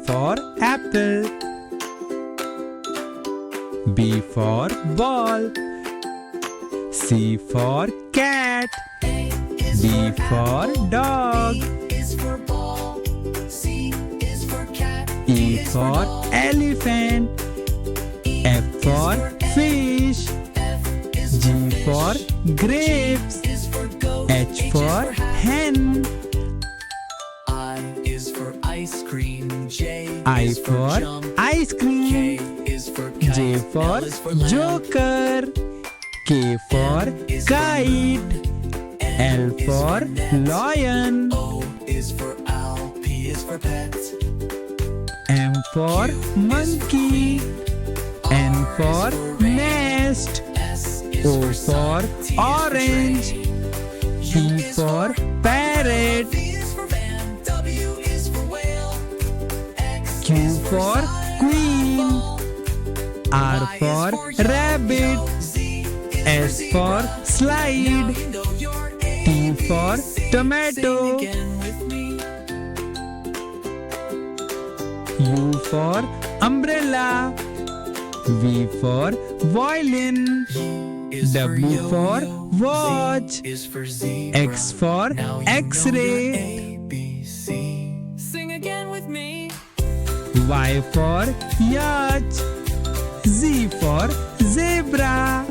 for apple. B for ball. C for cat. D for dog. E for elephant. F for fish. G for grapes. H for hen. Ice cream. I for ice cream. J for joker. K for kite. L for lion. O is for owl. P is for pet. M for monkey. N for nest. O for orange. P for parrot. Q for queen. R for rabbit. S for slide. T for tomato. U for umbrella. V for violin. W for watch. X for X-ray. Sing again with me. Y for yacht. Z for zebra.